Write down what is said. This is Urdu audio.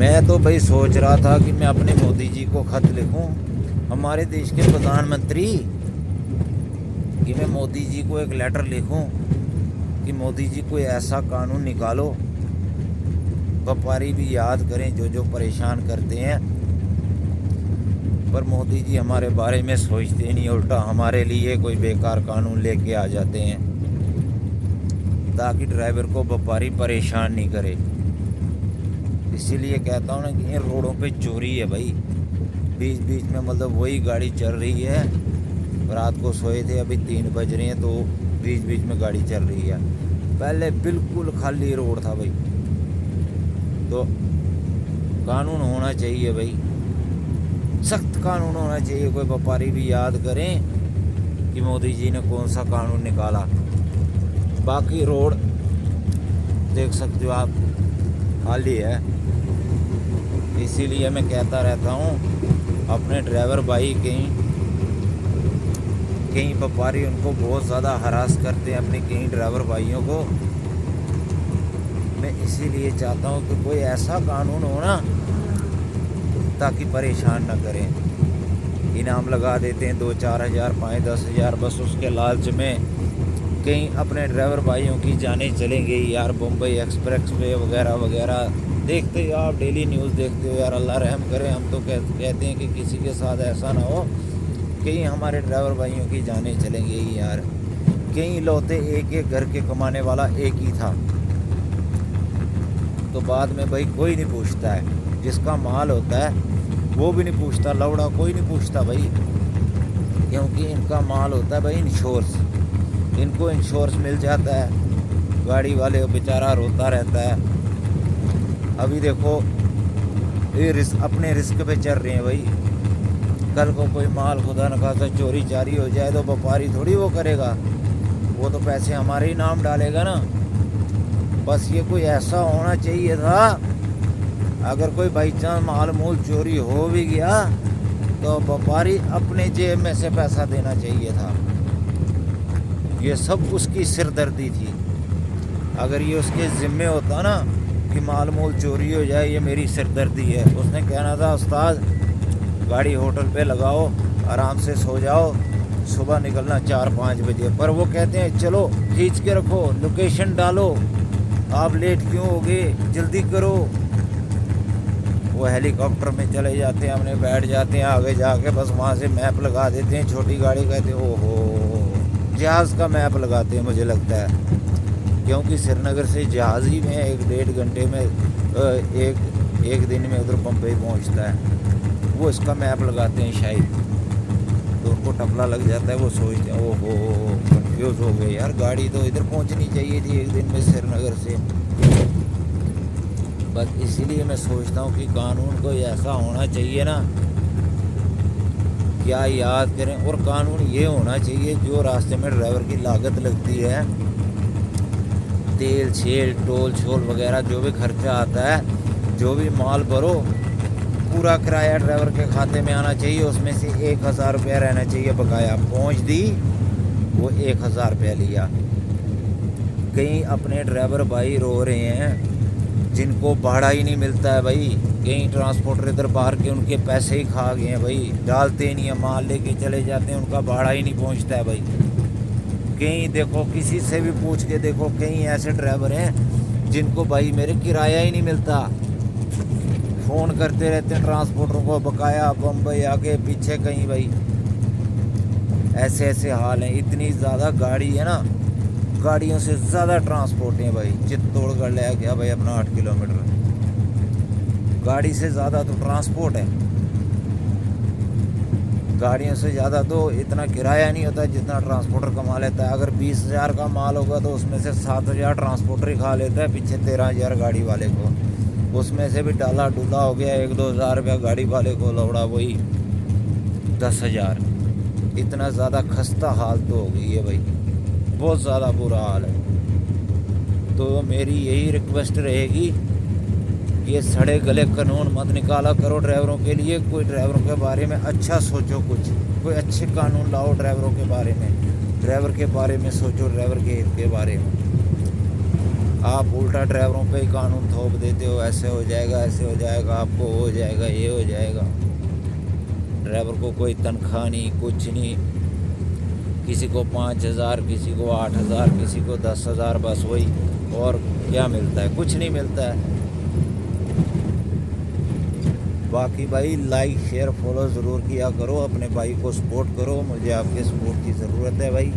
میں تو بھائی سوچ رہا تھا کہ میں اپنے مودی جی کو خط لکھوں، ہمارے دیش کے پردھان منتری، کہ میں مودی جی کو ایک لیٹر لکھوں کہ مودی جی کوئی ایسا قانون نکالو، وپاری بھی یاد کریں جو پریشان کرتے ہیں، پر مودی جی ہمارے بارے میں سوچتے نہیں، الٹا ہمارے لیے کوئی بیکار قانون لے کے آ جاتے ہیں تاکہ ڈرائیور کو وپاری پریشان نہیں کرے۔ اسی لیے کہتا ہوں نا کہ ان روڈوں پہ چوری ہے بھائی، بیچ بیچ میں مطلب وہی گاڑی چل رہی ہے، رات کو سوئے تھے ابھی 3 بج رہے ہیں تو بیچ بیچ میں گاڑی چل رہی ہے، پہلے بالکل خالی روڈ تھا بھائی۔ تو قانون ہونا چاہیے بھائی، سخت قانون ہونا چاہیے، کوئی وپاری بھی یاد کریں کہ مودی جی نے کون سا قانون نکالا۔ باقی روڈ دیکھ سکتے ہو آپ خالی ہے، اسی لیے میں کہتا رہتا ہوں اپنے ڈرائیور بھائی، کہیں وپاری ان کو بہت زیادہ ہراس کرتے ہیں اپنے کہیں ڈرائیور بھائیوں کو۔ میں اسی لیے چاہتا ہوں کہ کوئی ایسا قانون ہو نا تاکہ پریشان نہ کریں، انعام لگا دیتے ہیں 2-4 ہزار 5-10 ہزار، بس اس کے لالچ میں کہیں اپنے ڈرائیور بھائیوں کی جانیں چلیں گئی یار، بمبئی ایکسپریس وے وغیرہ وغیرہ دیکھتے ہو آپ، ڈیلی نیوز دیکھتے ہو یار، اللہ رحم کرے، ہم تو کہتے ہیں کہ کسی کے ساتھ ایسا نہ ہو، کہیں ہمارے ڈرائیور بھائیوں کی جانیں چلیں گئی یار، کہیں لوتے ایک گھر کے کمانے والا ایک ہی تھا، تو بعد میں بھائی کوئی نہیں پوچھتا ہے، جس کا مال ہوتا ہے وہ بھی نہیں پوچھتا، لوڑا کوئی نہیں پوچھتا بھائی، کیونکہ ان کا مال ہوتا ہے بھائی انشورنس، ان کو انشورنس مل جاتا ہے، گاڑی والے بیچارہ روتا رہتا ہے۔ ابھی دیکھو یہ اپنے رسک پہ چل رہے ہیں بھائی، کل کو کوئی مال خدا نہ خواستہ چوری چاری ہو جائے تو وپاری تھوڑی وہ کرے گا، وہ تو پیسے ہمارے ہی نام ڈالے گا نا۔ بس یہ کوئی ایسا ہونا چاہیے تھا، اگر کوئی بائی چانس مال مول چوری ہو بھی گیا تو وپاری اپنے جیب میں سے پیسہ دینا چاہیے تھا، یہ سب اس کی سردردی تھی۔ اگر یہ اس کے ذمے ہوتا نا کہ مال مول چوری ہو جائے یہ میری سردردی ہے، اس نے کہنا تھا استاد گاڑی ہوٹل پہ لگاؤ، آرام سے سو جاؤ، صبح نکلنا 4-5 بجے، پر وہ کہتے ہیں چلو کھینچ کے رکھو، لوکیشن ڈالو، آپ لیٹ کیوں ہوگے، جلدی کرو۔ وہ ہیلی کاپٹر میں چلے جاتے ہیں، اپنے بیٹھ جاتے ہیں آگے جا کے، بس وہاں سے میپ لگا دیتے ہیں، چھوٹی گاڑی کہتے ہیں او ہو، جہاز کا میپ لگاتے ہیں مجھے لگتا ہے، کیونکہ سری نگر سے جہاز ہی میں 1-1.5 گھنٹے میں ایک دن میں ادھر بمبئی پہنچتا ہے، وہ اس کا میپ لگاتے ہیں شاید، تو ان کو ٹپلا لگ جاتا ہے، وہ سوچتے ہیں او ہو کنفیوز ہو گئے یار، گاڑی تو ادھر پہنچنی چاہیے تھی ایک دن میں سری نگر سے۔ بس اسی لیے میں سوچتا ہوں کہ قانون کوئی ایسا ہونا چاہیے نا، کیا یاد کریں، اور قانون یہ ہونا چاہیے جو راستے میں ڈرائیور کی لاگت لگتی ہے، تیل چھیل ٹول چھول وغیرہ جو بھی خرچہ آتا ہے، جو بھی مال بھرو، پورا کرایہ ڈرائیور کے کھاتے میں آنا چاہیے، اس میں سے 1000 روپیہ رہنا چاہیے بقایا، پہنچ دی وہ 1000 روپیہ لیا۔ کئی اپنے ڈرائیور بھائی رو رہے ہیں جن کو بھاڑا ہی نہیں ملتا ہے بھائی، کہیں ٹرانسپورٹر ادھر باہر کے ان کے پیسے ہی کھا گئے ہیں بھائی، ڈالتے نہیں ہیں، مال لے کے چلے جاتے ہیں، ان کا بھاڑا ہی نہیں پہنچتا ہے بھائی۔ کہیں دیکھو کسی سے بھی پوچھ کے دیکھو، کہیں ایسے ڈرائیور ہیں جن کو بھائی میرے کرایہ ہی نہیں ملتا، فون کرتے رہتے ہیں ٹرانسپورٹروں کو، بقایا بمبئی آگے پیچھے کہیں بھائی، ایسے حال ہیں، اتنی زیادہ گاڑی ہے نا، گاڑیوں سے زیادہ ٹرانسپورٹ ہیں بھائی، چتوڑ گڑھ لے گیا بھائی اپنا 8 کلومیٹر، گاڑی سے زیادہ تو ٹرانسپورٹ ہے، گاڑیوں سے زیادہ تو اتنا کرایہ نہیں ہوتا جتنا ٹرانسپورٹر کما لیتا ہے، اگر 20,000 کا مال ہوگا تو اس میں سے 7,000 ٹرانسپورٹر ہی کھا لیتا ہے، پیچھے 13,000 گاڑی والے کو، اس میں سے بھی ڈالا ڈولا ہو گیا 1-2 ہزار روپیہ گاڑی والے کو لوڑا، وہی 10,000، اتنا زیادہ خستہ حال تو ہو گئی ہے بھائی، بہت زیادہ برا حال ہے۔ تو میری یہی ریکویسٹ رہے گی، یہ سڑے گلے قانون مت نکالا کرو ڈرائیوروں کے لیے، کوئی ڈرائیوروں کے بارے میں اچھا سوچو، کچھ کوئی اچھے قانون لاؤ ڈرائیوروں کے بارے میں، ڈرائیور کے بارے میں سوچو، ڈرائیور کے بارے میں۔ آپ الٹا ڈرائیوروں پہ ہی قانون تھوپ دیتے ہو، ایسے ہو جائے گا، ایسے ہو جائے گا، آپ کو ہو جائے گا، یہ ہو جائے گا۔ ڈرائیور کو کوئی تنخواہ نہیں، کچھ نہیں، کسی کو 5,000، کسی کو 8,000، کسی کو 10,000، بس وہی۔ اور کیا ملتا ہے؟ کچھ نہیں ملتا ہے۔ باقی بھائی لائک شیئر فالو ضرور کیا کرو، اپنے بھائی کو سپورٹ کرو، مجھے آپ کے سپورٹ کی ضرورت ہے بھائی۔